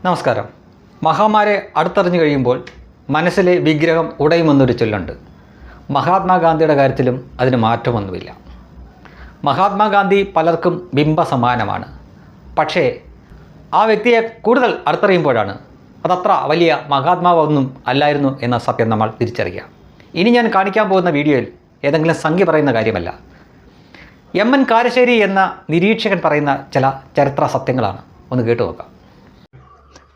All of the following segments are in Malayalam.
നമസ്കാരം. മഹാന്മാരെ അടുത്തറിഞ്ഞു കഴിയുമ്പോൾ മനസ്സിലെ വിഗ്രഹം ഉടയുമെന്നൊരു ചൊല്ലുണ്ട്. മഹാത്മാഗാന്ധിയുടെ കാര്യത്തിലും അതിന് മാറ്റമൊന്നുമില്ല. മഹാത്മാഗാന്ധി പലർക്കും ബിംബസമാനമാണ്. പക്ഷേ ആ വ്യക്തിയെ കൂടുതൽ അടുത്തറിയുമ്പോഴാണ് അതത്ര വലിയ മഹാത്മാവൊന്നും അല്ലായിരുന്നു എന്ന സത്യം നമ്മൾ തിരിച്ചറിയുക. ഇനി ഞാൻ കാണിക്കാൻ പോകുന്ന വീഡിയോയിൽ ഏതെങ്കിലും സംഖ്യ പറയുന്ന കാര്യമല്ല. എം.എൻ. കാരശ്ശേരി എന്ന നിരീക്ഷകൻ പറയുന്ന ചില ചരിത്ര സത്യങ്ങളാണ്. ഒന്ന് കേട്ടു നോക്കാം.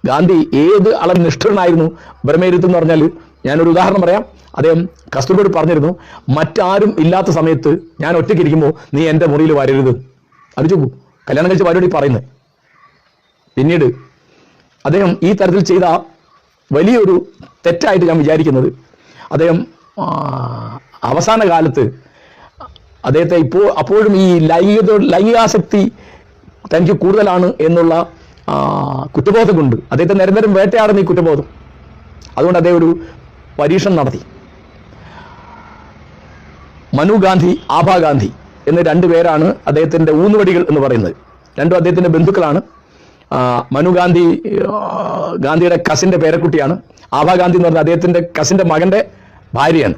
ഗാന്ധി ഏത് അളവ് നിഷ്ഠുരനായിരുന്നു ബ്രഹ്മേരുത്ത് എന്ന് പറഞ്ഞാൽ, ഞാനൊരു ഉദാഹരണം പറയാം. അദ്ദേഹം കസ്തൂരിയോട് പറഞ്ഞിരുന്നു, മറ്റാരും ഇല്ലാത്ത സമയത്ത് ഞാൻ ഒറ്റയ്ക്ക് ഇരിക്കുമ്പോൾ നീ എൻ്റെ മുറിയിൽ വരരുത്. അത് ചോക്കൂ, കല്യാണം കഴിച്ച ഭാര്യയോട് പറയുന്നത്. പിന്നീട് അദ്ദേഹം ഈ തരത്തിൽ ചെയ്ത വലിയൊരു തെറ്റായിട്ട് ഞാൻ വിചാരിക്കുന്നത്, അദ്ദേഹം അവസാന കാലത്ത് അദ്ദേഹത്തെ അപ്പോഴും ഈ ലൈംഗികാസക്തി തനിക്ക് കൂടുതലാണ് എന്നുള്ള കുറ്റബോധം കൊണ്ട് അദ്ദേഹത്തെ നിരന്തരം വേട്ടയാടുന്ന ഈ കുറ്റബോധം, അതുകൊണ്ട് അദ്ദേഹം ഒരു പരീക്ഷണം നടത്തി. മനു ഗാന്ധി, ആഭ ഗാന്ധി എന്ന രണ്ട് പേരാണ് അദ്ദേഹത്തിൻ്റെ ഊന്നുവടികൾ എന്ന് പറയുന്നത്. രണ്ടും അദ്ദേഹത്തിൻ്റെ ബന്ധുക്കളാണ്. മനു ഗാന്ധി ഗാന്ധിയുടെ കസിൻ്റെ പേരക്കുട്ടിയാണ്. ആഭ ഗാന്ധി എന്ന് പറഞ്ഞാൽ അദ്ദേഹത്തിൻ്റെ കസിൻ്റെ മകൻ്റെ ഭാര്യയാണ്.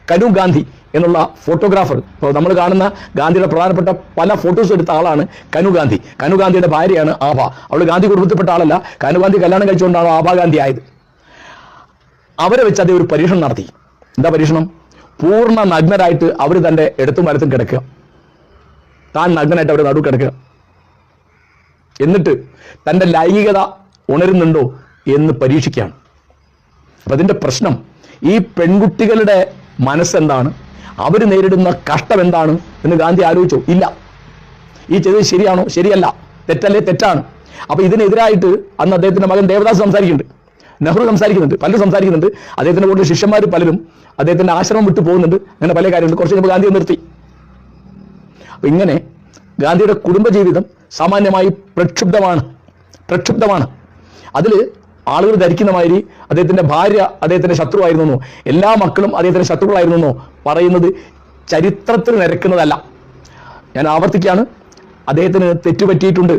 കനു ഗാന്ധി എന്നുള്ള ഫോട്ടോഗ്രാഫർ, ഇപ്പോൾ നമ്മൾ കാണുന്ന ഗാന്ധിയുടെ പ്രധാനപ്പെട്ട പല ഫോട്ടോസ് എടുത്ത ആളാണ് കനു ഗാന്ധി. കനു ഗാന്ധിയുടെ ഭാര്യയാണ് ആഭ. അവൾ ഗാന്ധി കുടുംബത്തിൽപ്പെട്ട ആളല്ല. കനു ഗാന്ധി കല്യാണം കഴിച്ചുകൊണ്ടാണ് ആഭ ഗാന്ധി ആയത്. അവരെ വെച്ച് അദ്ദേഹം ഒരു പരീക്ഷണം നടത്തി. എന്താ പരീക്ഷണം? പൂർണ്ണ നഗ്നരായിട്ട് അവർ തൻ്റെ എടുത്തും വലത്തും കിടക്കുക, താൻ നഗ്നനായിട്ട് അവർ നടുവ് കിടക്കുക. എന്നിട്ട് തൻ്റെ ലൈംഗികത ഉണരുന്നുണ്ടോ എന്ന് പരീക്ഷിക്കുകയാണ്. അപ്പം അതിൻ്റെ പ്രശ്നം, ഈ പെൺകുട്ടികളുടെ മനസ്സെന്താണ്, അവർ നേരിടുന്ന കഷ്ടം എന്താണ് എന്ന് ഗാന്ധി ആലോചിച്ചോ? ഇല്ല. ഈ ചെയ്തത് ശരിയാണോ? ശരിയല്ല. തെറ്റല്ലേ? തെറ്റാണ്. അപ്പോൾ ഇതിനെതിരായിട്ട് അന്ന് അദ്ദേഹത്തിൻ്റെ മകൻ ദേവദാസ് സംസാരിക്കുന്നുണ്ട്, നെഹ്റു സംസാരിക്കുന്നുണ്ട്, പലരും സംസാരിക്കുന്നുണ്ട്. അദ്ദേഹത്തിൻ്റെ കൂടുതൽ ശിഷ്യന്മാർ പലരും അദ്ദേഹത്തിൻ്റെ ആശ്രമം വിട്ടു പോകുന്നുണ്ട്. അങ്ങനെ പല കാര്യങ്ങളുണ്ട്. കുറച്ച് കഴിയുമ്പോൾ ഗാന്ധി നിർത്തി. അപ്പം ഇങ്ങനെ ഗാന്ധിയുടെ കുടുംബജീവിതം സാമാന്യമായി പ്രക്ഷുബ്ധമാണ്. അതിൽ ആളുകൾ ധരിക്കുന്ന മാതിരി അദ്ദേഹത്തിൻ്റെ ഭാര്യ അദ്ദേഹത്തിൻ്റെ ശത്രുവായിരുന്നോ, എല്ലാ മക്കളും അദ്ദേഹത്തിൻ്റെ ശത്രുക്കളായിരുന്നോ പറയുന്നത് ചരിത്രത്തിൽ നിരക്കുന്നതല്ല. ഞാൻ ആവർത്തിക്കുകയാണ്, അദ്ദേഹത്തിന് തെറ്റുപറ്റിയിട്ടുണ്ട്.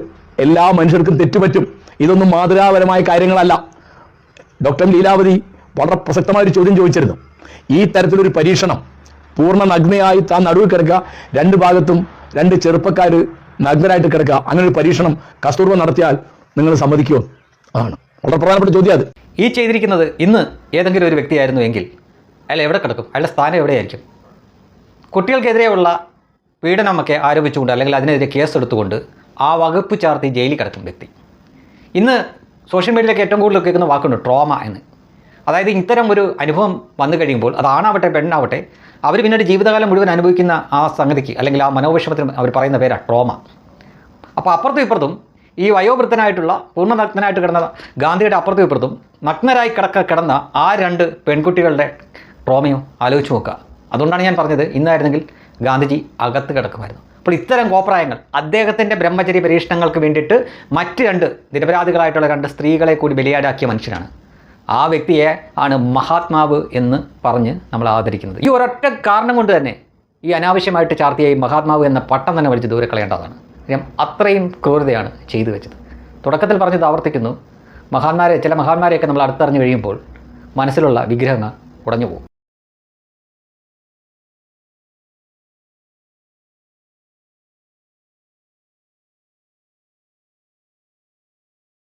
എല്ലാ മനുഷ്യർക്കും തെറ്റുപറ്റും. ഇതൊന്നും മാതൃകാപരമായ കാര്യങ്ങളല്ല. ഡോക്ടർ ലീലാവതി വളരെ പ്രസക്തമായൊരു ചോദ്യം ചോദിച്ചിരുന്നു. ഈ തരത്തിലൊരു പരീക്ഷണം, പൂർണ്ണ നഗ്നയായി താൻ നടുവിൽ കിടക്കുക, രണ്ട് ഭാഗത്തും രണ്ട് ചെറുപ്പക്കാർ നഗ്നരായിട്ട് കിടക്കുക, അങ്ങനെ ഒരു പരീക്ഷണം കസ്തൂർബ നടത്തിയാൽ നിങ്ങൾ സമ്മതിക്കുമോ? ആണ് വളരെ പ്രധാനപ്പെട്ട ചോദ്യം അത്. ഈ ചെയ്തിരിക്കുന്നത് ഇന്ന് ഏതെങ്കിലും ഒരു വ്യക്തിയായിരുന്നു എങ്കിൽ അയാൾ എവിടെ കിടക്കും? അയാളുടെ സ്ഥാനം എവിടെയായിരിക്കും? കുട്ടികൾക്കെതിരെയുള്ള പീഡനമൊക്കെ ആരോപിച്ചുകൊണ്ട് അല്ലെങ്കിൽ അതിനെതിരെ കേസെടുത്തുകൊണ്ട് ആ വകുപ്പ് ചാർത്തി ജയിലിൽ കിടക്കും വ്യക്തി. ഇന്ന് സോഷ്യൽ മീഡിയയിലേക്ക് ഏറ്റവും കൂടുതൽ കേൾക്കുന്ന വാക്കുണ്ട് ട്രോമ എന്ന്. അതായത് ഇത്തരം ഒരു അനുഭവം വന്നു കഴിയുമ്പോൾ, അത് ആണാവട്ടെ പെണ്ണാവട്ടെ, അവർ പിന്നീട് ജീവിതകാലം മുഴുവൻ അനുഭവിക്കുന്ന ആ സംഗതിക്ക് അല്ലെങ്കിൽ ആ മനോവിഷമത്തിന് അവർ പറയുന്ന പേരാണ് ട്രോമ. അപ്പോൾ അപ്പുറത്തും ഇപ്പുറത്തും ഈ വയോവൃദ്ധനായിട്ടുള്ള പൂർണ്ണ നഗ്നനായിട്ട് കിടന്ന ഗാന്ധിയുടെ അപ്പുറത്തും ഇപ്പുറത്തും നഗ്നരായി കിടന്ന ആ രണ്ട് പെൺകുട്ടികളുടെ ട്രോമയോ ആലോചിച്ച് നോക്കുക. അതുകൊണ്ടാണ് ഞാൻ പറഞ്ഞത്, ഇന്നായിരുന്നെങ്കിൽ ഗാന്ധിജി അകത്ത് കിടക്കുമായിരുന്നു. അപ്പോൾ ഇത്തരം കോപ്രായങ്ങൾ, അദ്ദേഹത്തിൻ്റെ ബ്രഹ്മചര്യ പരീക്ഷണങ്ങൾക്ക് വേണ്ടിയിട്ട് മറ്റ് രണ്ട് നിരപരാധികളായിട്ടുള്ള രണ്ട് സ്ത്രീകളെ കൂടി ബലിയാടാക്കിയ മനുഷ്യനാണ്. ആ വ്യക്തിയെ ആണ് മഹാത്മാവ് എന്ന് പറഞ്ഞ് നമ്മൾ ആദരിക്കുന്നത്. ഈ ഒരൊറ്റ കാരണം കൊണ്ട് തന്നെ ഈ അനാവശ്യമായിട്ട് ചാർത്തിയ ഈ മഹാത്മാവ് എന്ന പട്ടം തന്നെ വലിച്ച് ദൂരെ കളയേണ്ടതാണ്. അത്രയും ക്രൂരതയാണ് ചെയ്തു വെച്ചത്. തുടക്കത്തിൽ പറഞ്ഞത് ആവർത്തിക്കുന്നു, ചില മഹാന്മാരെയൊക്കെ നമ്മൾ അടുത്തറിഞ്ഞു കഴിയുമ്പോൾ മനസ്സിലുള്ള വിഗ്രഹങ്ങൾ ഉടഞ്ഞു പോകും.